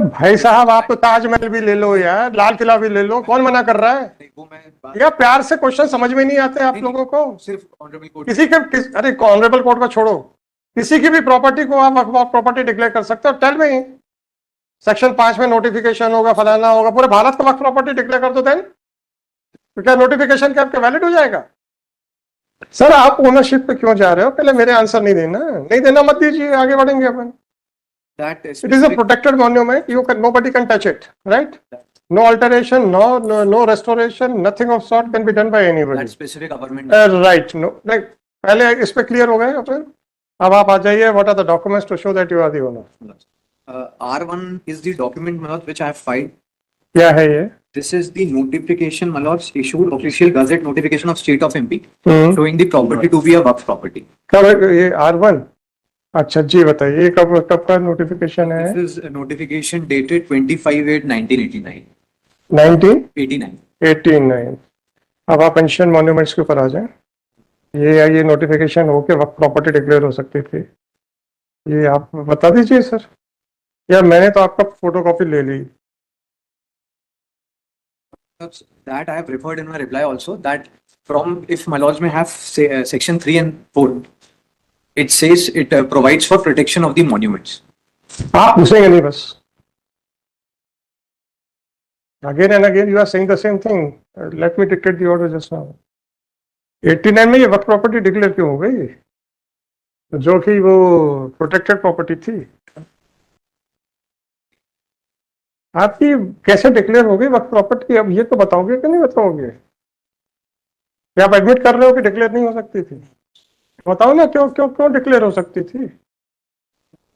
भाई साहब, आप तो ताजमहल भी ले लो यार, लाल किला भी ले लो, कौन मना कर रहा है? वो मैं यार प्यार से क्वेश्चन समझ में नहीं आते आप लोगों को। सिर्फ ऑनरेबल कोर्ट अरे ऑनरेबल कोर्ट को छोड़ो, किसी की भी प्रॉपर्टी को आप प्रॉपर्टी डिक्लेयर कर सकते हो। टेल मी, सेक्शन 5 में नोटिफिकेशन होगा, फलाना होगा, पूरे भारत का वक्त प्रॉपर्टी डिक्लेयर कर दो देन, तो क्या नोटिफिकेशन क्या आपके वैलिड हो जाएगा? सर आप ओनरशिप पे क्यों जा रहे हो? पहले मेरे आंसर नहीं देना मत दीजिए, आगे बढ़ेंगे अपन। that It is a protected monument. Nobody can touch it, right? No alteration, no restoration, nothing of sort can be done by anybody. that specific government Right. No. Like पहले इस पे क्लियर हो गए अपन। अब आप आ जाइए. What are the documents to show that you are the owner? R1 is the document Manoj, which I have filed. क्या है ये? This is the notification Manoj, issued official gazette notification of state of MP showing the property to be a Waqf property. कब ये R1? अच्छा जी बताइए, कब का notification है? This is a notification dated 25/8/1989. 1989. अब आप एंशिएंट मॉन्यूमेंट्स के ऊपर आ जाएं। ये नोटिफिकेशन हो के वक्त प्रॉपर्टी डिक्लेयर हो सकती थी, ये आप बता दीजिए सर। या मैंने तो आपका फोटोकॉपी ले ली। That I have referred in my reply also, that from if my lodge may have section 3 and 4, it says it provides for protection of the monuments. आप पूछेंगे नहीं बस। Again and again you are saying the same thing. Let me dictate the order just now. 89 में ये वक्त property declare क्यों हो गई, जो कि वो प्रोटेक्टेड प्रॉपर्टी थी? आपकी कैसे डिक्लेयर हो गई वक्त प्रॉपर्टी? अब ये तो बताओगे कि नहीं बताओगे? क्या आप एडमिट कर रहे हो कि डिक्लेयर नहीं हो सकती थी? बताओ ना, क्यों डिक्लेयर हो सकती थी?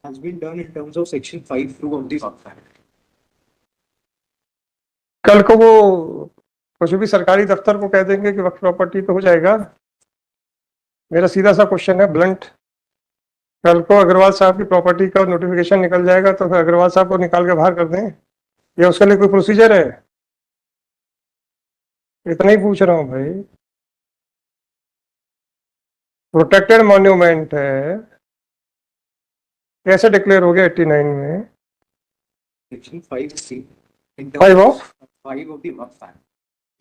Has been done in terms of section 5(2) of the Waqf Act. कल को वो कुछ भी सरकारी दफ्तर को कह देंगे कि वक्त प्रॉपर्टी पे हो जाएगा। मेरा सीधा सा क्वेश्चन है, ब्लंट। कल को अग्रवाल साहब की प्रॉपर्टी का नोटिफिकेशन निकल जाएगा तो फिर अग्रवाल साहब को निकाल के बाहर कर दें, या उसके लिए कोई प्रोसीजर है? इतना ही पूछ रहा हूँ भाई। प्रोटेक्टेड मॉन्यूमेंट है, कैसे डिक्लेयर हो गया 89 में? Section 5(c) in terms 5 of 5 of the Waqf Act.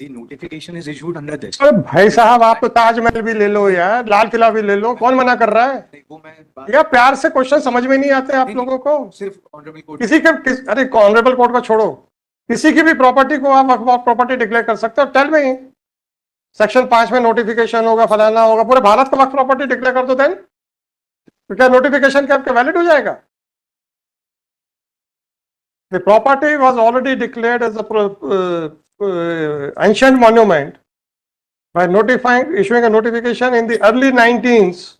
The notification is issued under this. अरे भाई साहब, आप तो ताजमहल भी ले लो यार, लाल किला भी ले लो, कौन मना कर रहा है? वो मैं यार प्यार से क्वेश्चन समझ में नहीं आते आप लोगों को। सिर्फ ऑनरेबल कोर्ट अरे ऑनरेबल कोर्ट को छोड़ो, किसी की भी प्रॉपर्टी को आप प्रॉपर्टी डिक्लेयर कर सकते हो। टेल मी, सेक्शन 5 में नोटिफिकेशन होगा, फलाना होगा, पूरे भारत का वक्त प्रॉपर्टी डिक्लेयर कर दो देन, तो क्या नोटिफिकेशन क्या आपके वैलिड हो जाएगा? The property was already declared as a ancient monument by issuing a notification in the early 19s,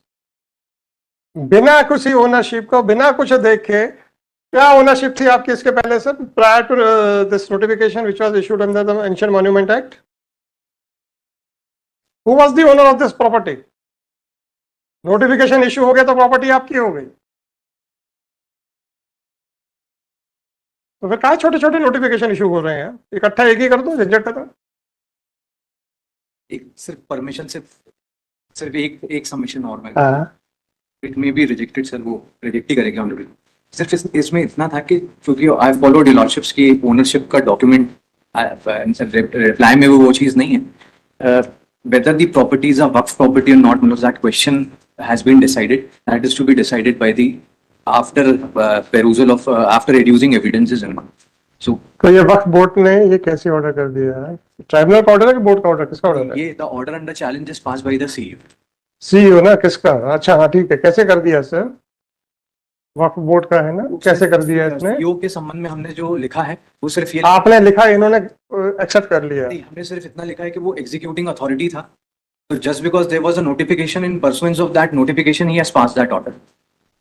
बिना किसी ओनरशिप को, बिना कुछ देखे। क्या ओनरशिप थी आपकी इसके पहले से, prior to this notification which was issued under the Ancient Monument Act? Who was the owner of this property? Notification issue हो गया तो प्रॉपर्टी आपकी हो गई, तो फिर कहा छोटे छोटे नोटिफिकेशन इशू हो रहे हैं? इकट्ठा एक ही कर दो, झंझट खत्म। एक सिर्फ परमिशन से सिर्फ एक सबमिशन और मैं it may be rejected sir, वो रिजेक्ट ही करेगा ऑलरेडी। सिर्फ इसमें इतना था कि क्योंकि आई फॉलोड लॉर्डशिप्स की ओनरशिप का डॉक्यूमेंट, रिप्लाई में वो चीज़ नहीं है। whether the property is a Waqf property or not, that question has been decided. That is to be decided by the after perusal of after reducing evidences and all. So तो ये वक्फ board ने ये कैसे order कर दिया है? Tribunal का order है कि बोर्ड का ऑर्डर? किसका ऑर्डर है ये? the order under challenge is passed by the CEO. CEO ना, किसका? अच्छा हाँ ठीक है, कैसे कर दिया सर? वक्फ बोर्ड का है ना, कैसे कर दिया इसने? CEO के संबंध में हमने जो लिखा है वो सिर्फ ये आपने लिखा, इन्होंने एक्सेप्ट कर लिया? नहीं, हमने सिर्फ इतना लिखा है कि वो एग्जीक्यूटिंग अथॉरिटी था, तो just because there was a notification in pursuance of that notification he has passed that order.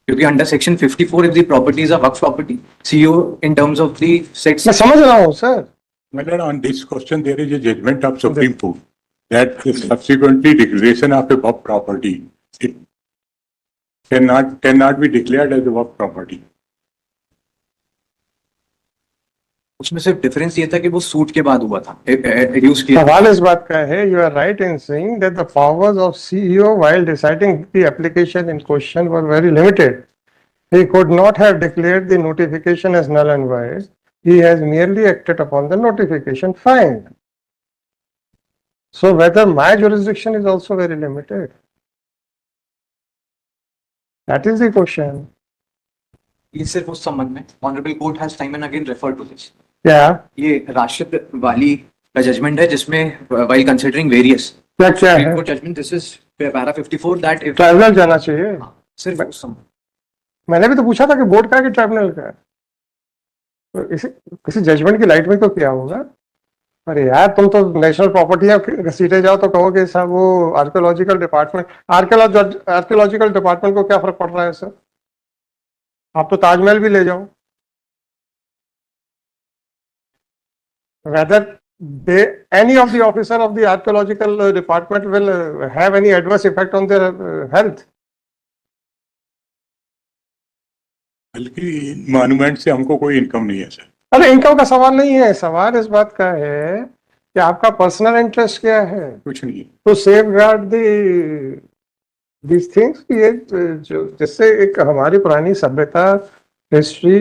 क्योंकि under section 54 if the property is a waqf property, CEO in terms of the मैं समझ रहा हूँ sir. Well, on this question, there is a judgment of Supreme Court that subsequently declaration of a Waqf property, it cannot be declared as a Waqf property. उसमें सिर्फ difference ये था कि वो सूट के बाद हुआ था, रिड्यूस किया। सवाल इस बात का है, you are right in saying that the powers of CEO while deciding the application in question were very limited. He could not have declared the notification as null and void. He has merely acted upon the notification, fine. So whether my jurisdiction is also very limited? That is the question. ये सिर्फ उस संबंध में honourable court has time and again refer to this. क्या ये राशिद वाली का judgement है जिसमें व्हाइल कंसीडरिंग वेरियस क्या क्या है? Court judgement, this is para 54 that if tribunal जाना चाहिए. सिर्फ उस संबंध. मैंने भी तो पूछा था कि बोर्ड का है कि ट्राइब्यूनल का है. तो किसी जजमेंट की लाइट में तो क्या होगा? अरे यार, तुम तो नेशनल प्रॉपर्टी घसीटे जाओ तो कहोगे साहब वो आर्कियोलॉजिकल डिपार्टमेंट. आर्कियोलॉजिकल डिपार्टमेंट को क्या फर्क पड़ रहा है सर? आप तो ताजमहल भी ले जाओ. whether any of the officer of the archaeological department will have any adverse effect on their health. बल्कि मॉन्यूमेंट से हमको कोई इनकम नहीं है सर. अरे इनकम का सवाल नहीं है, सवाल इस बात का है कि आपका पर्सनल इंटरेस्ट क्या है. कुछ नहीं है. तो सेफगार्ड these things, ये जो जिससे एक हमारी पुरानी सभ्यता, हिस्ट्री,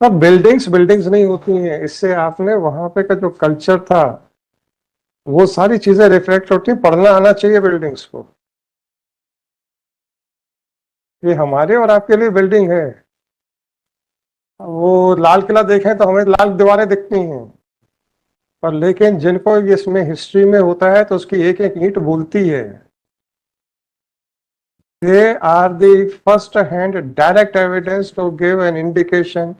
अब बिल्डिंग्स नहीं होती हैं. इससे आपने वहां पे का जो कल्चर था वो सारी चीजें रिफ्लेक्ट होती हैं. पढ़ना आना चाहिए बिल्डिंग्स को. ये हमारे और आपके लिए बिल्डिंग है. वो लाल किला देखें तो हमें लाल दीवारें दिखती हैं, पर लेकिन जिनको इसमें हिस्ट्री में होता है तो उसकी एक एक ईंट बोलती है. They are the first hand direct evidence to give an indication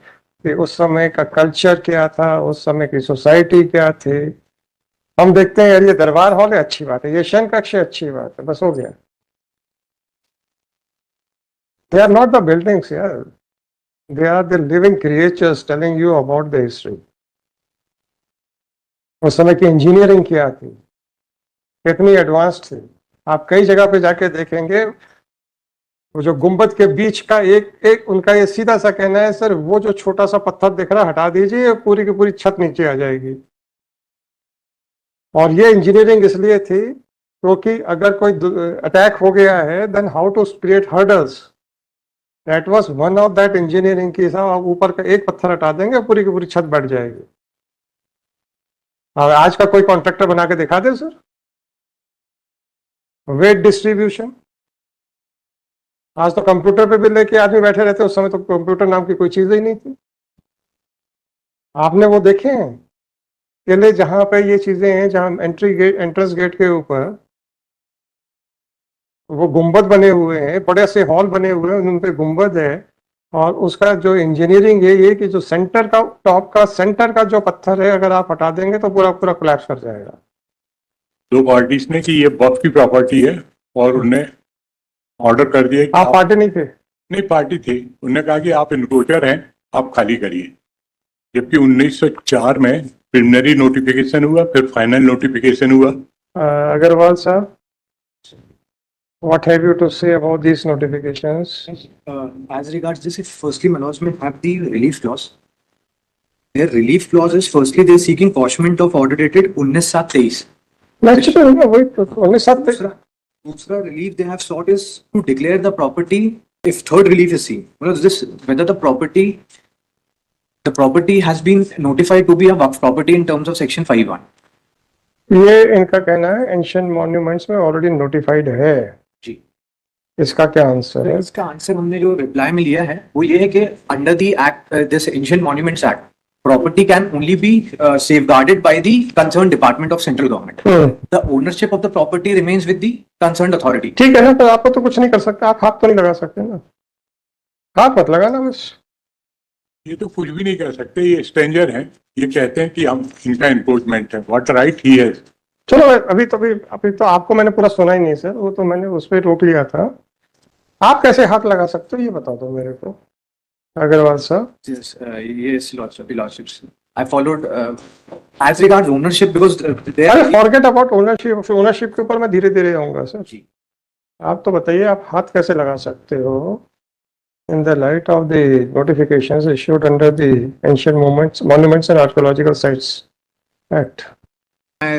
कि उस समय का कल्चर क्या था, उस समय की सोसाइटी क्या थे. हम देखते हैं यार ये दरबार हॉल है, अच्छी बात है. ये शयन कक्ष है, अच्छी बात है, बस हो गया. They are not the buildings यार. They are the living creatures telling you about the history. उस समय की इंजीनियरिंग क्या थी, कितनी एडवांस थी. आप कई जगह पे जाके देखेंगे वो जो गुंबद के बीच का एक उनका ये सीधा सा कहना है, सर वो जो छोटा सा पत्थर दिख रहा हटा दीजिए, पूरी की पूरी छत नीचे आ जाएगी. और ये इंजीनियरिंग इसलिए थी क्योंकि अगर कोई अटैक हो गया है, then how to create hurdles. That was one of that engineering की. साहब आप ऊपर का एक पत्थर हटा देंगे, पूरी की पूरी छत बैठ जाएगी. और आज का कोई कॉन्ट्रैक्टर बना के दिखा दे सर. वेट डिस्ट्रीब्यूशन आज तो कंप्यूटर पे भी लेके आदमी बैठे रहते. उस समय तो कंप्यूटर नाम की कोई चीज ही नहीं थी. आपने वो देखे हैं किले जहां पे ये चीजें हैं, जहां एंट्रेंस गेट के ऊपर वो गुंबद बने हुए हैं, बड़े से हॉल बने हुए हैं, उन पे गुंबद है. और उसका जो इंजीनियरिंग है ये कि जो सेंटर का टॉप का सेंटर का जो पत्थर है, अगर आप हटा देंगे तो पूरा पूरा कोलैप्स कर जाएगा. दो पार्टीज ने कि ये वक्फ की प्रॉपर्टी है और उन्हें ऑर्डर कर दिया कि आप पार्टी नहीं थे? नहीं, पार्टी थे. उन्होंने कहा कि आप इनक्रोचर हैं, आप खाली करिए. जबकि 1904 में प्रिलिमिनरी नोटिफिकेशन हुआ, फिर फाइनल नोटिफिकेशन हुआ. अग्रवाल साहब, what have you to say about these notifications? As regards this, firstly, Manoj may have the relief clause. Their relief clause is firstly they're seeking quashment of order dated 19/7/23. Naturally, वही तो 19/7 दूसरा relief they have sought is to declare the property. If third relief is seen, whether the property has been notified to be a waqf property in terms of section 5(1). ये इनका कहना है ancient monuments में already notified है जी. इसका क्या answer है? इसका आंसर हमने जो रिप्लाई में लिया है वो ये है कि under the act, this ancient monuments act, property can only be safeguarded by the concerned department of central government. The ownership of the property remains with the concerned authority. ठीक है ना, तो आप तो कुछ नहीं कर सकते. आप हाथ तो नहीं लगा सकते ना. हाथ मत लगाना बस. ये तो कुछ भी नहीं कर सकते. ये स्ट्रेंजर हैं, ये कहते हैं कि हम इनका एनक्रोचमेंट है. What right he has. चलो अभी तो आपको मैंने पूरा सुना ही नहीं सर. वो तो मैंने उस पर रोक लिया था. आप कैसे हाथ लगा सकते हो ये बता दो मेरे को अग्रवाल साहब. Yes, lordships. I followed as regards ownership because अरे फॉरगेट अबाउट ओनरशिप. ओनरशिप के ऊपर मैं धीरे धीरे आऊंगा सर. जी. आप तो बताइए आप हाथ कैसे लगा सकते हो in the light of the notifications issued under the Ancient Monuments and Archaeological Sites Act. My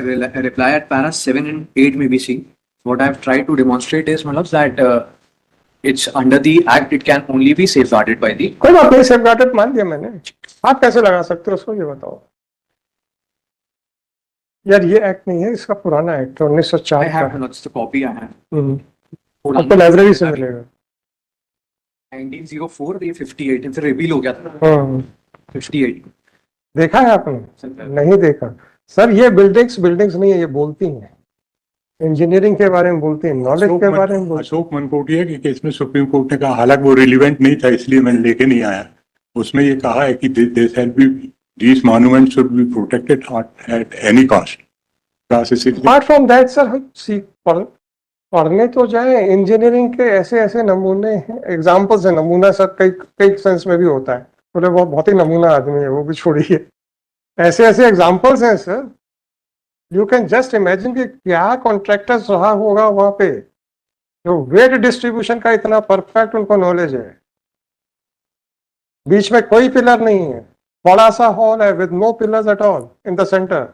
reply at para 7 and 8 may be seen. What I have tried to demonstrate is, Manoj, that it's under the act, it can only be safeguarded by the. कोई बात नहीं, safeguarded मान दिया मैंने. आप कैसे लगा सकते हो उसको, ये बताओ यार। ये एक्ट नहीं है, इसका पुराना एक्ट है 1904 I का have है। not, just a copy I have. आपको लाइब्रेरी से मिलेगा। 1904 ये 58 इनसे रिवील हो गया था। हम्म, 58 देखा है आपने? सर, नहीं देखा सर, ये बिल्डिंग्स बिल्डिंग्स नहीं है, ये बोलती हैं, इंजीनियरिंग के बारे में बोलती हैं, नॉलेज के बारे में बोलती अशोक मनकोटिया के केस में सुप्रीम कोर्ट ने कहा, हालांकि वो रिलीवेंट नहीं था इसलिए मैं लेके नहीं आया, उसमें ये कहा है कि these monuments should be protected at any cost. Apart from that sir, पढ़ने तो जाए, इंजीनियरिंग के ऐसे ऐसे नमूने हैं, एग्जाम्पल्स है। नमूना सर कई कई सेंस में भी होता है, बोले वो बहुत ही नमूना आदमी है, वो भी छोड़िए, ऐसे ऐसे एग्जाम्पल्स हैं sir. You can just imagine कि क्या कॉन्ट्रैक्टर्स रहा होगा वहां पे, जो वेट डिस्ट्रीब्यूशन का इतना परफेक्ट उनको नॉलेज है। बीच में कोई पिलर नहीं है, बड़ा सा हॉल है with no pillars at all in the centre.